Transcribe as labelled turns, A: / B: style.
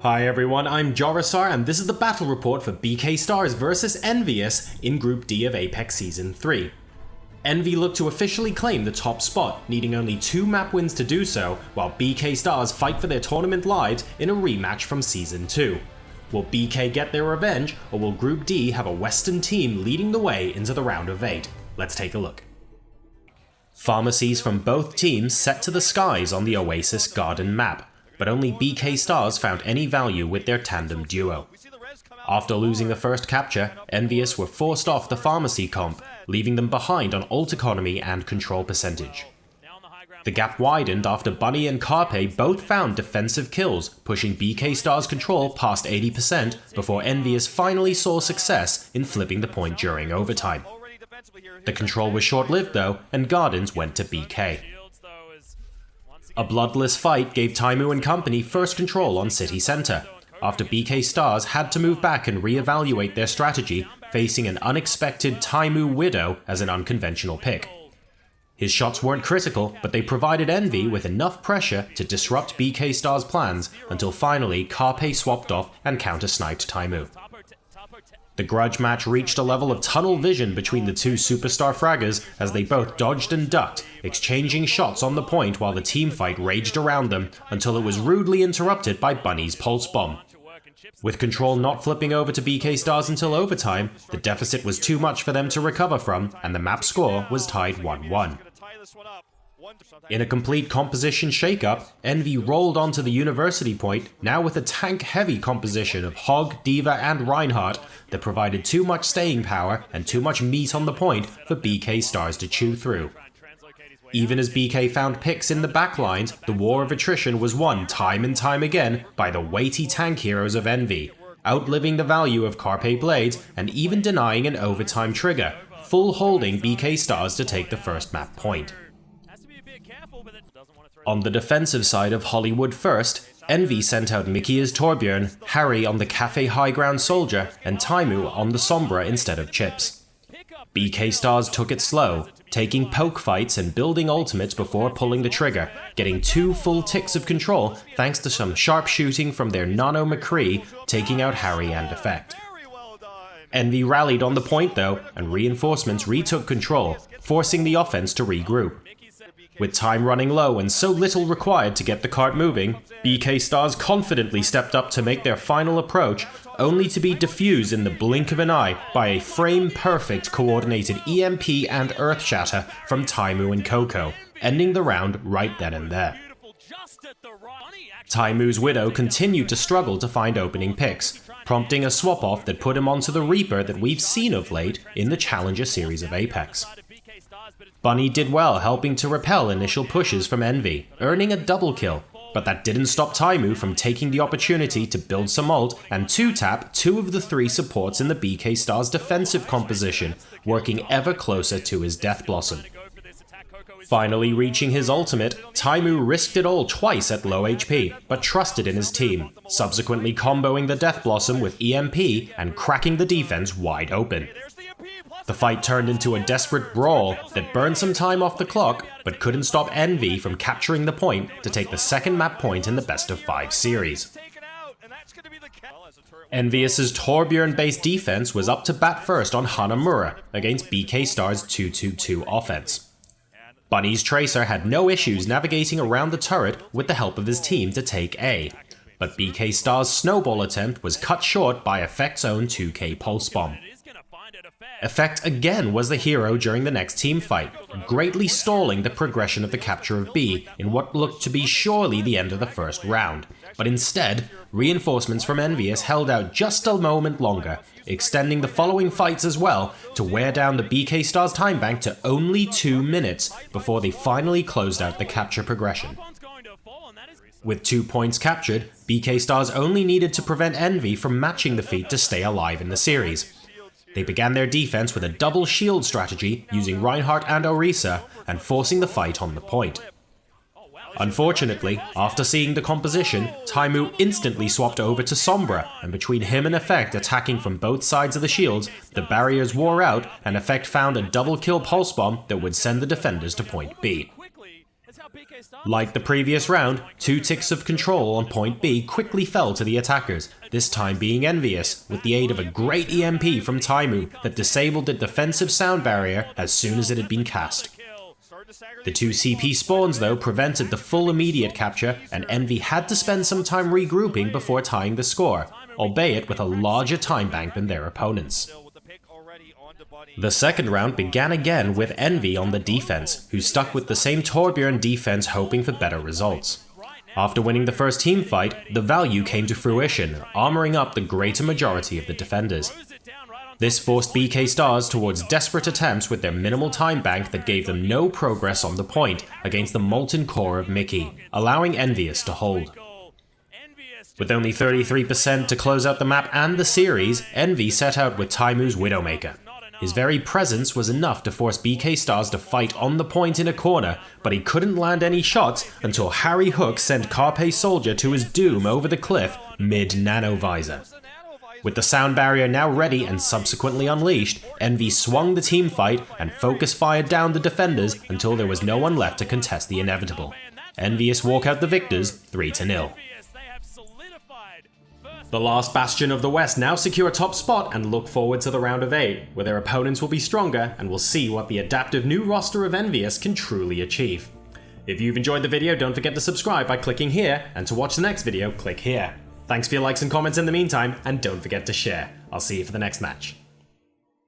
A: Hi everyone, I'm Jorisar and this is the battle report for BK Stars vs EnVyUs in Group D of APEX Season 3. EnVy looked to officially claim the top spot, needing only 2 map wins to do so, while BK Stars fight for their tournament lives in a rematch from Season 2. Will BK get their revenge, or will Group D have a Western team leading the way into the round of 8? Let's take a look. Pharmacies from both teams set to the skies on the Oasis Garden map, but only BK Stars found any value with their tandem duo. After losing the first capture, EnVyUs were forced off the Pharmacy comp, leaving them behind on ult economy and control percentage. The gap widened after Bunny and Carpe both found defensive kills, pushing BK Stars' control past 80% before EnVyUs finally saw success in flipping the point during overtime. The control was short-lived though, and Gardens went to BK. A bloodless fight gave Taimu and company first control on City Center, after BK Stars had to move back and re-evaluate their strategy, facing an unexpected Taimu Widow as an unconventional pick. His shots weren't critical, but they provided EnVy with enough pressure to disrupt BK Stars' plans until finally Carpe swapped off and counter-sniped Taimu. The grudge match reached a level of tunnel vision between the two superstar fraggers as they both dodged and ducked, exchanging shots on the point while the teamfight raged around them until it was rudely interrupted by Bunny's pulse bomb. With control not flipping over to BK Stars until overtime, the deficit was too much for them to recover from, and the map score was tied 1-1. In a complete composition shakeup, EnVy rolled onto the university point, now with a tank-heavy composition of Hog, D.Va and Reinhardt that provided too much staying power and too much meat on the point for BK Stars to chew through. Even as BK found picks in the backlines, the war of attrition was won time and time again by the weighty tank heroes of EnVy, outliving the value of Carpe blades and even denying an overtime trigger, full holding BK Stars to take the first map point. On the defensive side of Hollywood First, EnVy sent out Mickey as Torbjorn, Harry on the Cafe High Ground Soldier, and Taimu on the Sombra instead of Chips. BK Stars took it slow, taking poke fights and building ultimates before pulling the trigger, getting 2 full ticks of control thanks to some sharp shooting from their Nano McCree, taking out Harry and Effect. EnVy rallied on the point though, and reinforcements retook control, forcing the offense to regroup. With time running low and so little required to get the cart moving, BK Stars confidently stepped up to make their final approach, only to be defused in the blink of an eye by a frame-perfect coordinated EMP and Earth Shatter from Taimu and Coco, ending the round right then and there. Taimu's Widow continued to struggle to find opening picks, prompting a swap-off that put him onto the Reaper that we've seen of late in the Challenger series of Apex. Bunny did well helping to repel initial pushes from EnVy, earning a double kill, but that didn't stop Taimu from taking the opportunity to build some ult and 2-tap 2 of the 3 supports in the BK Stars defensive composition, working ever closer to his Death Blossom. Finally reaching his ultimate, Taimu risked it all twice at low HP, but trusted in his team, subsequently comboing the Death Blossom with EMP and cracking the defense wide open. The fight turned into a desperate brawl that burned some time off the clock, but couldn't stop EnVy from capturing the point to take the second map point in the best-of-5 series. EnVyUs' Torbjorn-based defense was up to bat first on Hanamura against BK Stars' 2-2-2 offense. Bunny's Tracer had no issues navigating around the turret with the help of his team to take A, but BK Stars' snowball attempt was cut short by Effect's own 2K pulse bomb. Effect again was the hero during the next teamfight, greatly stalling the progression of the capture of B in what looked to be surely the end of the first round. But instead, reinforcements from EnVyUs held out just a moment longer, extending the following fights as well to wear down the BK Stars time bank to only 2 minutes before they finally closed out the capture progression. With 2 points captured, BK Stars only needed to prevent EnVy from matching the feat to stay alive in the series. They began their defense with a double shield strategy using Reinhardt and Orisa and forcing the fight on the point. Unfortunately, after seeing the composition, Taimu instantly swapped over to Sombra, and between him and Effect attacking from both sides of the shields, the barriers wore out and Effect found a double kill pulse bomb that would send the defenders to point B. Like the previous round, 2 ticks of control on point B quickly fell to the attackers, this time being EnVyUs, with the aid of a great EMP from Taimu that disabled the defensive sound barrier as soon as it had been cast. The 2 CP spawns though prevented the full immediate capture, and Envy had to spend some time regrouping before tying the score, albeit with a larger time bank than their opponents. The second round began again with Envy on the defense, who stuck with the same Torbjorn defense hoping for better results. After winning the first team fight, the value came to fruition, armoring up the greater majority of the defenders. This forced BK Stars towards desperate attempts with their minimal time bank that gave them no progress on the point against the molten core of Mickey, allowing EnVyUs to hold. With only 33% to close out the map and the series, Envy set out with Taimu's Widowmaker. His very presence was enough to force BK Stars to fight on the point in a corner, but he couldn't land any shots until Harry Hook sent Carpe Soldier to his doom over the cliff mid-nano visor. With the sound barrier now ready and subsequently unleashed, Envy swung the team fight and focus fired down the defenders until there was no one left to contest the inevitable. EnVyUs walk out the victors 3-0. The last bastion of the West now secure top spot and look forward to the round of 8, where their opponents will be stronger and we'll see what the adaptive new roster of EnVyUs can truly achieve. If you've enjoyed the video, don't forget to subscribe by clicking here, and to watch the next video, click here. Thanks for your likes and comments in the meantime, and don't forget to share. I'll see you for the next match.